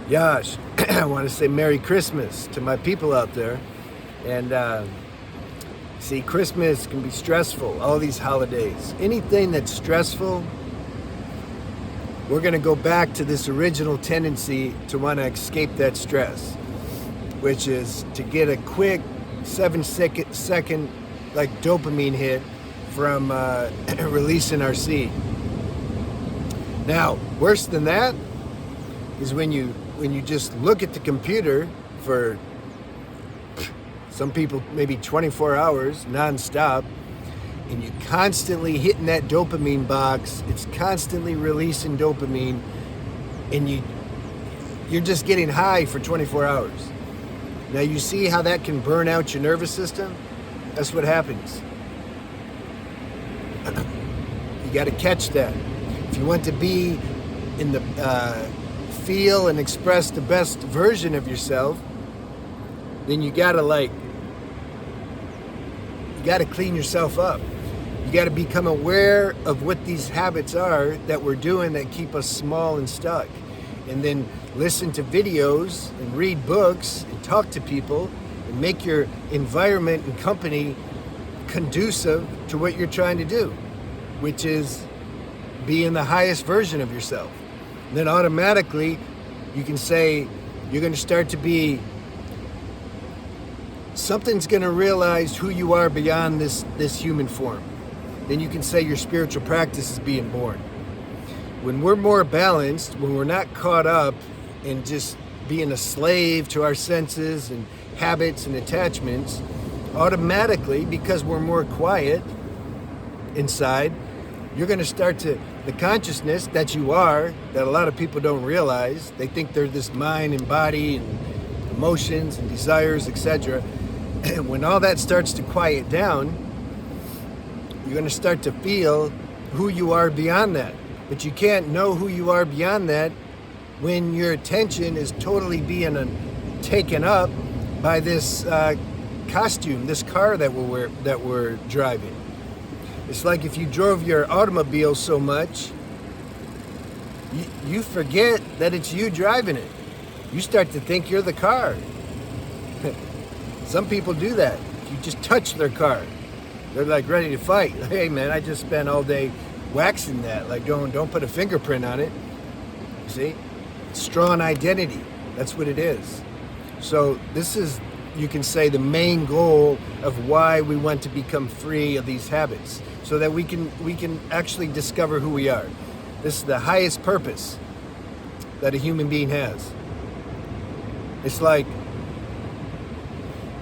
Yash, I want to say Merry Christmas to my people out there. And see, Christmas can be stressful, all these holidays. Anything that's stressful, we're going to go back to this original tendency to want to escape that stress, which is to get a quick 7 second like dopamine hit from releasing our seed. Now, worse than that is when you just look at the computer for some people maybe 24 hours nonstop, and you constantly hitting that dopamine box. It's constantly releasing dopamine, and you're just getting high for 24 hours. Now you see how that can burn out your nervous system? That's what happens. You got to catch that. If you want to be in the feel and express the best version of yourself, then you got to clean yourself up. You got to become aware of what these habits are that we're doing that keep us small and stuck. And then listen to videos and read books and talk to people and make your environment and company conducive to what you're trying to do, which is being the highest version of yourself. And then automatically you can say you're going to start to be, something's going to realize who you are beyond this human form. Then you can say your spiritual practice is being born. When we're more balanced, when we're not caught up in just being a slave to our senses and habits and attachments, automatically, because we're more quiet inside, you're going to start to, the consciousness that you are, that a lot of people don't realize, they think they're this mind and body and emotions and desires, etc. When all that starts to quiet down, you're going to start to feel who you are beyond that. But you can't know who you are beyond that when your attention is totally being taken up by this costume, this car that we're driving. It's like if you drove your automobile so much, you forget that it's you driving it. You start to think you're the car. Some people do that. You just touch their car, they're like ready to fight. Hey man, I just spent all day waxing that, like don't put a fingerprint on it. You see? Strong identity. That's what it is. So this is, you can say, the main goal of why we want to become free of these habits, so that we can actually discover who we are. This is the highest purpose that a human being has. It's like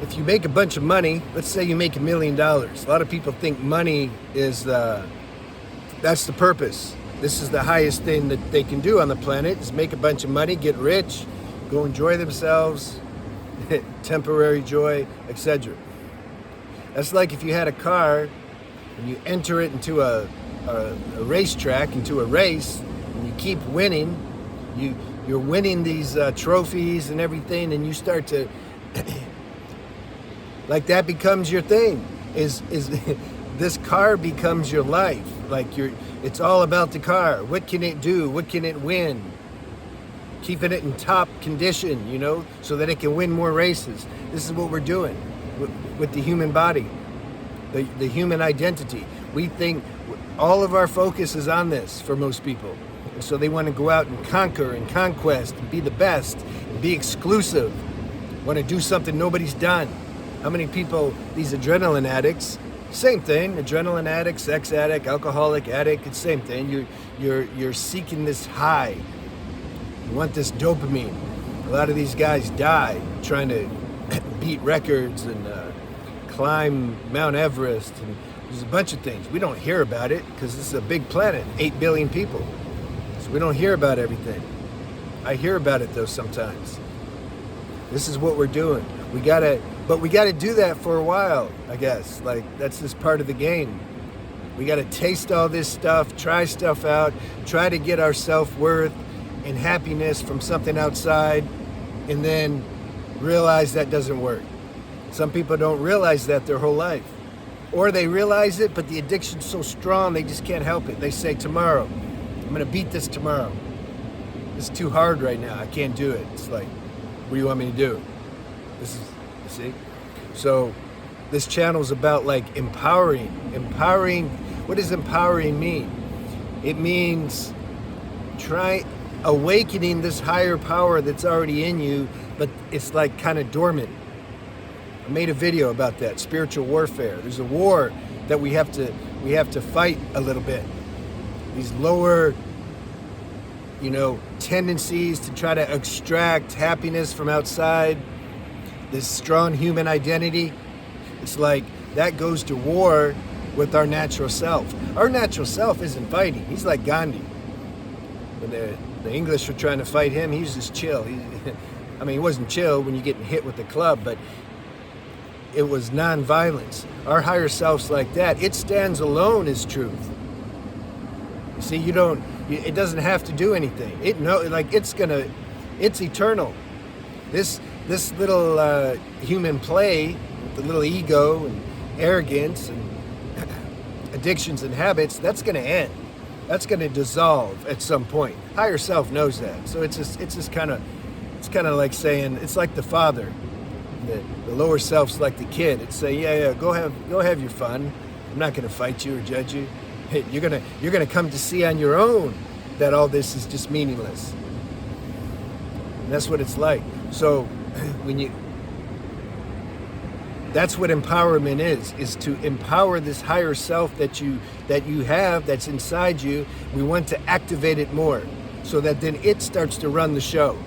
if you make a bunch of money, let's say you make $1 million. A lot of people think money is that's the purpose. This is the highest thing that they can do on the planet, is make a bunch of money, get rich, go enjoy themselves, temporary joy, etc. That's like if you had a car and you enter it into a racetrack, into a race, and you keep winning, you're winning these trophies and everything, and you start to like that becomes your thing. Is this car becomes your life? Like it's all about the car. What can it do? What can it win? Keeping it in top condition, so that it can win more races. This is what we're doing with the human body, the human identity. We think all of our focus is on this for most people. And so they want to go out and conquer and conquest and be the best and be exclusive. Want to do something nobody's done. How many people, these adrenaline addicts, same thing, adrenaline addict, sex addict, alcoholic addict, it's the same thing. You're seeking this high. You want this dopamine. A lot of these guys die trying to beat records and climb Mount Everest, and there's a bunch of things. We don't hear about it because this is a big planet, 8 billion people. So we don't hear about everything. I hear about it though sometimes. This is what we're doing. But we gotta do that for a while, I guess. Like, that's just part of the game. We gotta taste all this stuff, try stuff out, try to get our self-worth and happiness from something outside, and then realize that doesn't work. Some people don't realize that their whole life. Or they realize it, but the addiction's so strong they just can't help it. They say, tomorrow, I'm gonna beat this tomorrow. It's too hard right now. I can't do it. It's like, what do you want me to do? This is, you see? So this channel is about like empowering. What does empowering mean? It means awakening this higher power that's already in you, but it's like kind of dormant. I made a video about that, spiritual warfare. There's a war that we have to fight a little bit. These lower, tendencies to try to extract happiness from outside, this strong human identity. It's like that goes to war with our natural self. Our natural self isn't fighting. He's like Gandhi. When the English were trying to fight him, he was just chill. He wasn't chill when you're getting hit with the club, but it was non-violence. Our higher self's like that. It stands alone as truth. You see, it doesn't have to do anything. It's eternal. This little human play, the little ego and arrogance and addictions and habits, that's going to end. That's going to dissolve at some point. Higher self knows that. So it's kind of like saying, it's like the father. The lower self's like the kid. It's say, yeah, go have your fun. I'm not going to fight you or judge you. Hey, you're gonna come to see on your own that all this is just meaningless. And that's what it's like. So that's what empowerment is to empower this higher self that you have, that's inside you. We want to activate it more so that then it starts to run the show.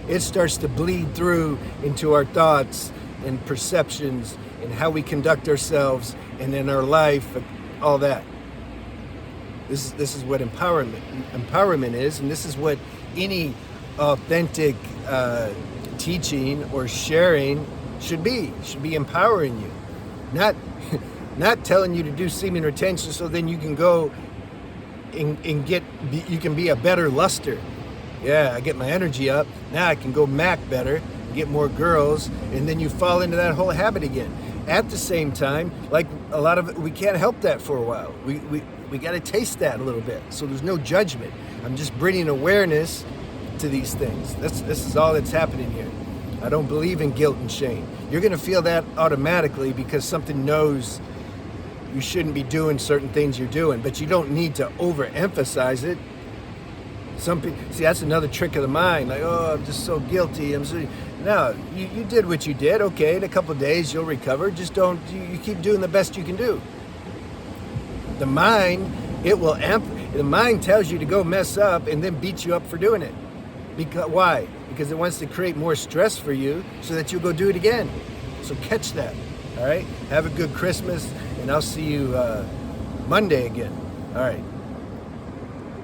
It starts to bleed through into our thoughts and perceptions and how we conduct ourselves and in our life, all that. This is what empowerment is, and this is what any authentic teaching or sharing should be empowering you, not telling you to do semen retention so then you can go and you can be a better luster. Yeah, I get my energy up, now I can go mac better, get more girls, and then you fall into that whole habit again. At the same time, like a lot of it, we can't help that for a while. We got to taste that a little bit. So there's no judgment. I'm just bringing awareness to these things. This is all that's happening here. I don't believe in guilt and shame. You're going to feel that automatically because something knows you shouldn't be doing certain things you're doing, but you don't need to overemphasize it. Some people, see, that's another trick of the mind. Like, oh, I'm just so guilty. No, you did what you did. Okay, in a couple of days you'll recover. Just don't. You keep doing the best you can do. The mind, the mind tells you to go mess up and then beats you up for doing it. Why? Because it wants to create more stress for you so that you'll go do it again. So catch that. All right. Have a good Christmas, and I'll see you Monday again. All right.